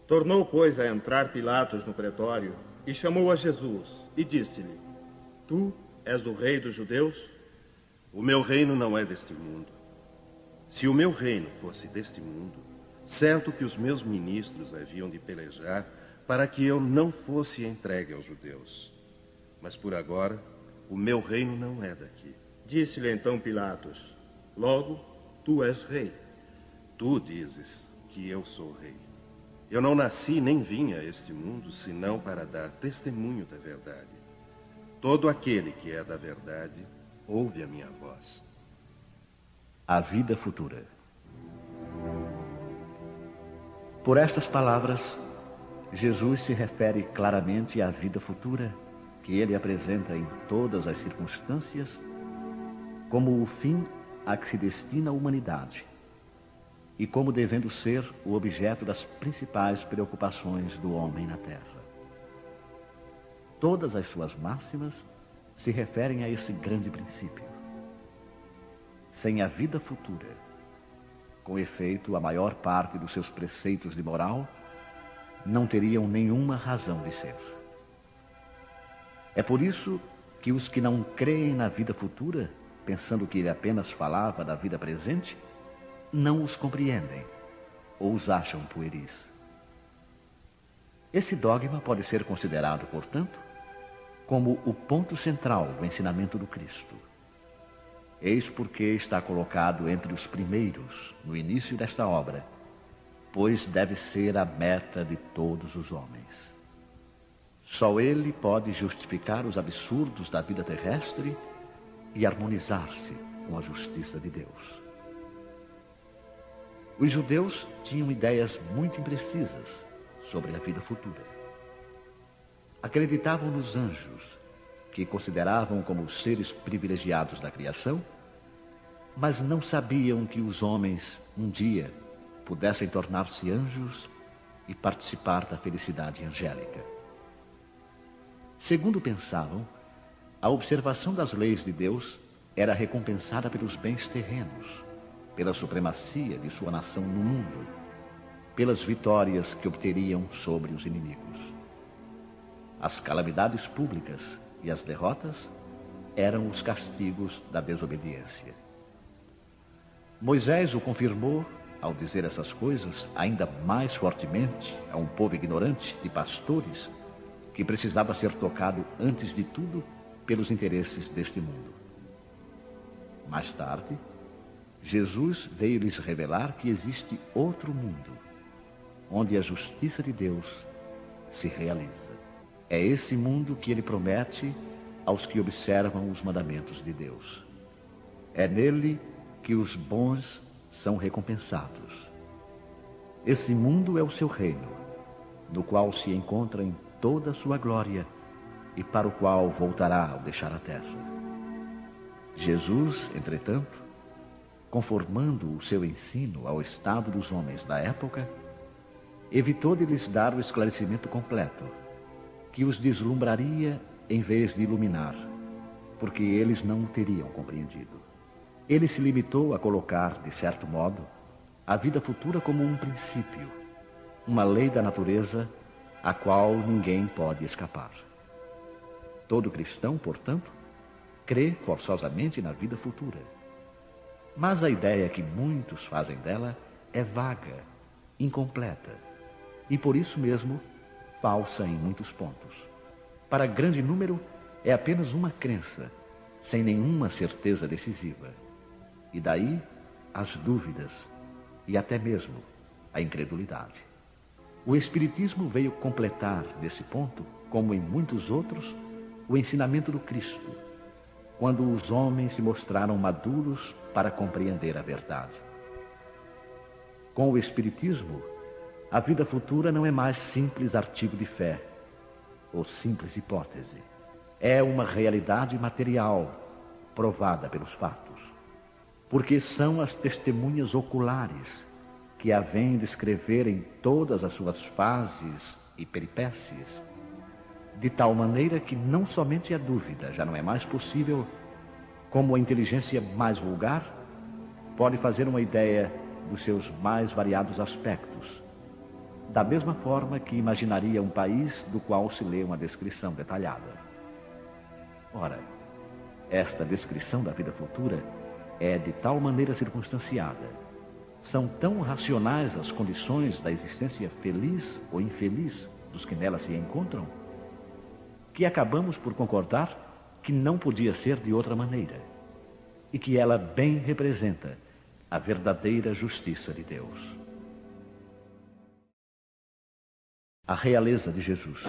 Tornou, pois, a entrar Pilatos no pretório e chamou a Jesus e disse-lhe: Tu és o rei dos judeus? O meu reino não é deste mundo. Se o meu reino fosse deste mundo, certo que os meus ministros haviam de pelejar para que eu não fosse entregue aos judeus. Mas por agora, o meu reino não é daqui. Disse-lhe então Pilatos: Logo, tu és rei. Tu dizes que eu sou rei. Eu não nasci nem vim a este mundo senão para dar testemunho da verdade. Todo aquele que é da verdade ouve a minha voz. A vida futura. Por estas palavras, Jesus se refere claramente à vida futura que ele apresenta em todas as circunstâncias como o fim a que se destina a humanidade e como devendo ser o objeto das principais preocupações do homem na Terra. Todas as suas máximas se referem a esse grande princípio. Sem a vida futura, com efeito, a maior parte dos seus preceitos de moral não teriam nenhuma razão de ser. É por isso que os que não creem na vida futura, pensando que ele apenas falava da vida presente, não os compreendem ou os acham pueris. Esse dogma pode ser considerado, portanto, como o ponto central do ensinamento do Cristo. Eis porque está colocado entre os primeiros no início desta obra, pois deve ser a meta de todos os homens. Só ele pode justificar os absurdos da vida terrestre e harmonizar-se com a justiça de Deus. Os judeus tinham ideias muito imprecisas sobre a vida futura. Acreditavam nos anjos, que consideravam como os seres privilegiados da criação, mas não sabiam que os homens, um dia, pudessem tornar-se anjos e participar da felicidade angélica. Segundo pensavam, a observação das leis de Deus era recompensada pelos bens terrenos, pela supremacia de sua nação no mundo, pelas vitórias que obteriam sobre os inimigos. As calamidades públicas e as derrotas eram os castigos da desobediência. Moisés o confirmou ao dizer essas coisas ainda mais fortemente a um povo ignorante de pastores que precisava ser tocado antes de tudo pelos interesses deste mundo. Mais tarde, Jesus veio lhes revelar que existe outro mundo, onde a justiça de Deus se realiza. É esse mundo que ele promete aos que observam os mandamentos de Deus. É nele que os bons são recompensados. Esse mundo é o seu reino, no qual se encontra em toda a sua glória e para o qual voltará ao deixar a terra. Jesus, entretanto, conformando o seu ensino ao estado dos homens da época, evitou de lhes dar o esclarecimento completo, que os deslumbraria em vez de iluminar, porque eles não o teriam compreendido. Ele se limitou a colocar, de certo modo, a vida futura como um princípio, uma lei da natureza a qual ninguém pode escapar. Todo cristão, portanto, crê forçosamente na vida futura. Mas a ideia que muitos fazem dela é vaga, incompleta e, por isso mesmo, falsa em muitos pontos. Para grande número, é apenas uma crença, sem nenhuma certeza decisiva. E daí as dúvidas e até mesmo a incredulidade. O Espiritismo veio completar, nesse ponto, como em muitos outros, o ensinamento do Cristo, quando os homens se mostraram maduros para compreender a verdade. Com o Espiritismo, a vida futura não é mais simples artigo de fé, ou simples hipótese. É uma realidade material, provada pelos fatos, porque são as testemunhas oculares que a vêm descrever em todas as suas fases e peripécias, de tal maneira que não somente a dúvida já não é mais possível, como a inteligência mais vulgar pode fazer uma ideia dos seus mais variados aspectos, da mesma forma que imaginaria um país do qual se lê uma descrição detalhada. Ora, esta descrição da vida futura é de tal maneira circunstanciada, são tão racionais as condições da existência feliz ou infeliz dos que nela se encontram, que acabamos por concordar que não podia ser de outra maneira, e que ela bem representa a verdadeira justiça de Deus. A realeza de Jesus.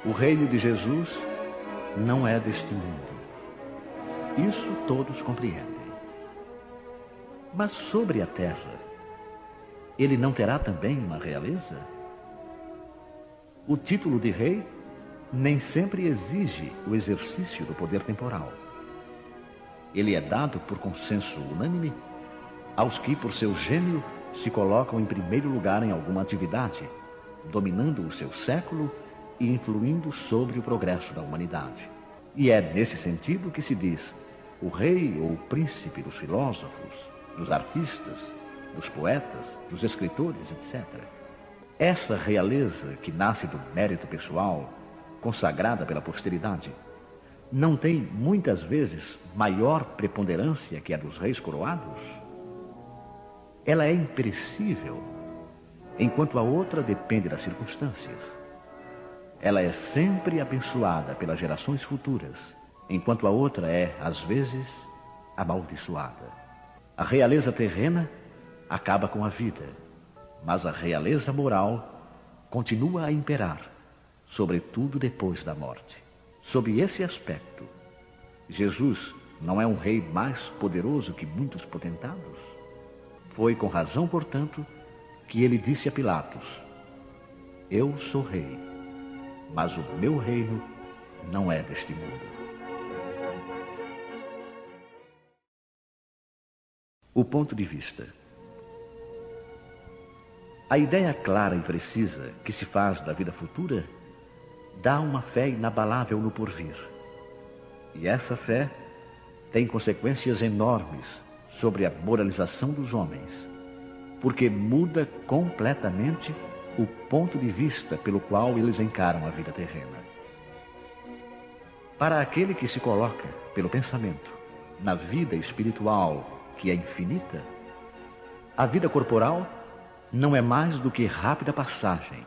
O reino de Jesus não é deste mundo. Isso todos compreendem. Mas sobre a terra, ele não terá também uma realeza? O título de rei nem sempre exige o exercício do poder temporal. Ele é dado por consenso unânime aos que, por seu gênio, se colocam em primeiro lugar em alguma atividade, dominando o seu século e influindo sobre o progresso da humanidade. E é nesse sentido que se diz o rei ou o príncipe dos filósofos, dos artistas, dos poetas, dos escritores, etc. Essa realeza que nasce do mérito pessoal, consagrada pela posteridade, não tem muitas vezes maior preponderância que a dos reis coroados? Ela é imperecível, enquanto a outra depende das circunstâncias. Ela é sempre abençoada pelas gerações futuras, enquanto a outra é, às vezes, amaldiçoada. A realeza terrena acaba com a vida, mas a realeza moral continua a imperar, sobretudo depois da morte. Sob esse aspecto, Jesus não é um rei mais poderoso que muitos potentados? Foi com razão, portanto, que ele disse a Pilatos: eu sou rei, mas o meu reino não é deste mundo. O ponto de vista. A ideia clara e precisa que se faz da vida futura dá uma fé inabalável no porvir. E essa fé tem consequências enormes sobre a moralização dos homens, porque muda completamente o ponto de vista pelo qual eles encaram a vida terrena. Para aquele que se coloca, pelo pensamento, na vida espiritual, que é infinita, a vida corporal não é mais do que rápida passagem,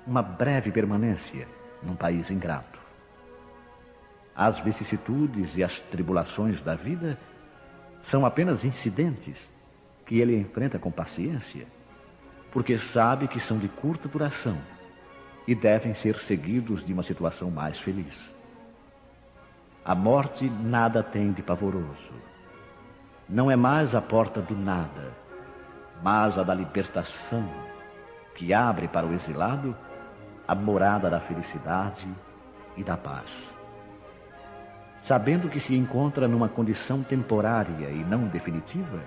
uma breve permanência num país ingrato. As vicissitudes e as tribulações da vida são apenas incidentes que ele enfrenta com paciência, porque sabe que são de curta duração e devem ser seguidos de uma situação mais feliz. A morte nada tem de pavoroso. Não é mais a porta do nada, mas a da libertação, que abre para o exilado a morada da felicidade e da paz. Sabendo que se encontra numa condição temporária e não definitiva,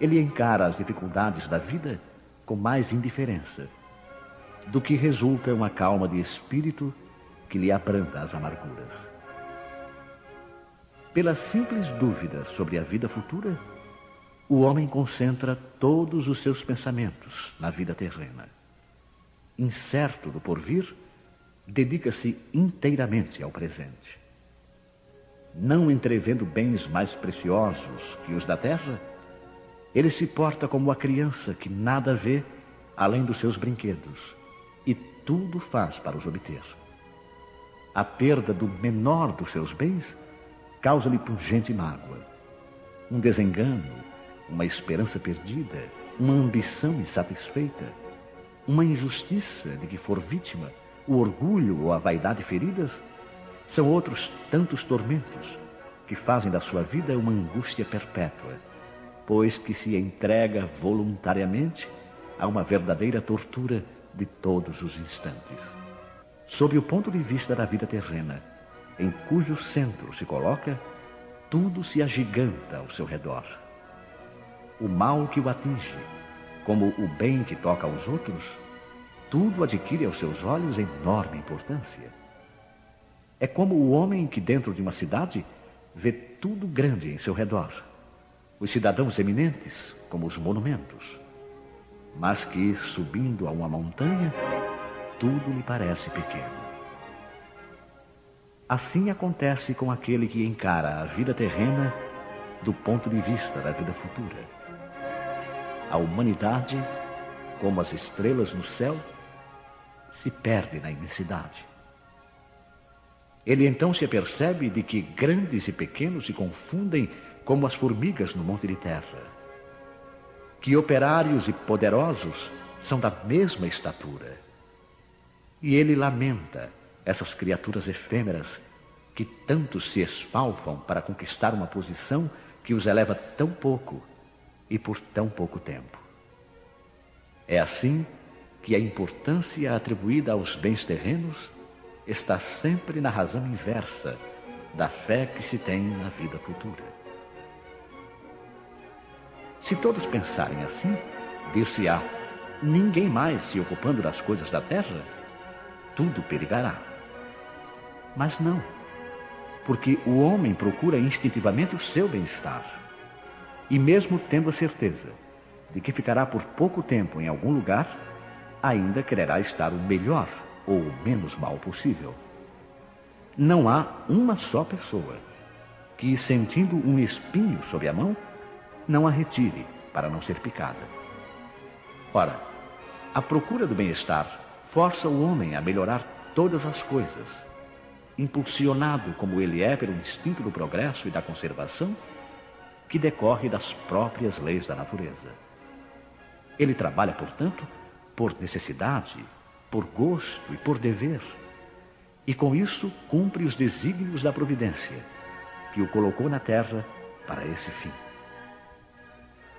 ele encara as dificuldades da vida com mais indiferença, do que resulta uma calma de espírito que lhe abranda as amarguras. Pela simples dúvida sobre a vida futura, o homem concentra todos os seus pensamentos na vida terrena. Incerto do porvir, dedica-se inteiramente ao presente. Não entrevendo bens mais preciosos que os da terra, ele se porta como a criança que nada vê além dos seus brinquedos e tudo faz para os obter. A perda do menor dos seus bens causa-lhe pungente mágoa. Um desengano, uma esperança perdida, uma ambição insatisfeita, uma injustiça de que for vítima, o orgulho ou a vaidade feridas, são outros tantos tormentos que fazem da sua vida uma angústia perpétua, pois que se entrega voluntariamente a uma verdadeira tortura de todos os instantes. Sob o ponto de vista da vida terrena, em cujo centro se coloca, tudo se agiganta ao seu redor. O mal que o atinge, como o bem que toca aos outros, tudo adquire aos seus olhos enorme importância. É como o homem que dentro de uma cidade vê tudo grande em seu redor, os cidadãos eminentes como os monumentos. mas que, subindo a uma montanha, tudo lhe parece pequeno. Assim acontece com aquele que encara a vida terrena do ponto de vista da vida futura. A humanidade, como as estrelas no céu, se perde na imensidade. Ele então se apercebe de que grandes e pequenos se confundem como as formigas no monte de terra, que operários e poderosos são da mesma estatura. E ele lamenta essas criaturas efêmeras que tanto se esfalfam para conquistar uma posição que os eleva tão pouco e por tão pouco tempo. É assim que a importância atribuída aos bens terrenos está sempre na razão inversa da fé que se tem na vida futura. Se todos pensarem assim, dir-se-á, ninguém mais se ocupando das coisas da terra, tudo perigará. Mas não, porque o homem procura instintivamente o seu bem-estar, e mesmo tendo a certeza de que ficará por pouco tempo em algum lugar, ainda quererá estar o melhor ou o menos mal possível. Não há uma só pessoa que, sentindo um espinho sob a mão, não a retire para não ser picada. Ora, a procura do bem-estar força o homem a melhorar todas as coisas, impulsionado como ele é pelo instinto do progresso e da conservação, que decorre das próprias leis da natureza. Ele trabalha, portanto, por necessidade, por gosto e por dever, e com isso cumpre os desígnios da providência, que o colocou na terra para esse fim.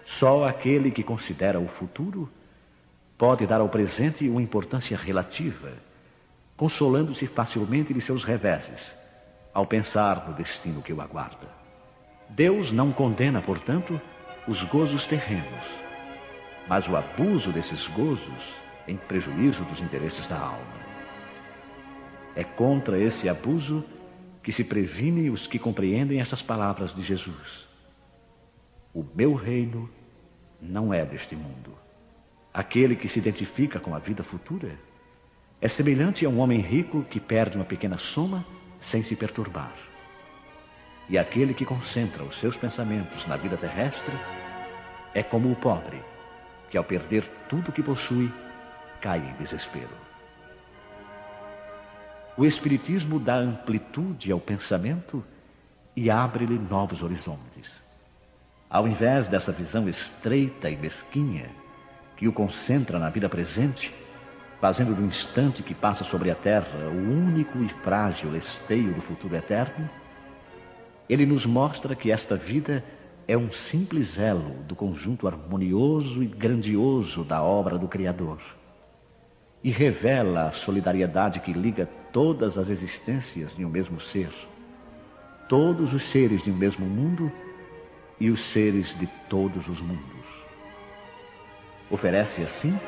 Só aquele que considera o futuro pode dar ao presente uma importância relativa, consolando-se facilmente de seus reveses, ao pensar no destino que o aguarda. Deus não condena, portanto, os gozos terrenos, mas o abuso desses gozos em prejuízo dos interesses da alma. É contra esse abuso que se previne os que compreendem essas palavras de Jesus. O meu reino não é deste mundo. Aquele que se identifica com a vida futura é semelhante a um homem rico que perde uma pequena soma sem se perturbar. E aquele que concentra os seus pensamentos na vida terrestre é como o pobre, que ao perder tudo o que possui, cai em desespero. O Espiritismo dá amplitude ao pensamento e abre-lhe novos horizontes. Ao invés dessa visão estreita e mesquinha que o concentra na vida presente, fazendo do instante que passa sobre a terra o único e frágil esteio do futuro eterno, ele nos mostra que esta vida é um simples elo do conjunto harmonioso e grandioso da obra do Criador, e revela a solidariedade que liga todas as existências de um mesmo ser, todos os seres de um mesmo mundo e os seres de todos os mundos. Oferece, assim,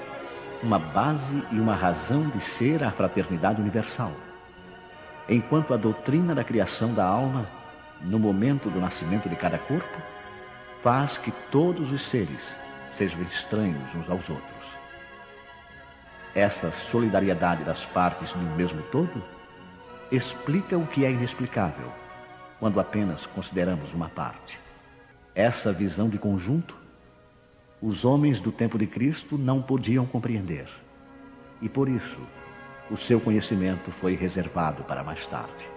uma base e uma razão de ser à fraternidade universal, enquanto a doutrina da criação da alma, no momento do nascimento de cada corpo, faz que todos os seres sejam estranhos uns aos outros. Essa solidariedade das partes de um mesmo todo explica o que é inexplicável, quando apenas consideramos uma parte. Essa visão de conjunto, os homens do tempo de Cristo não podiam compreender, e por isso o seu conhecimento foi reservado para mais tarde.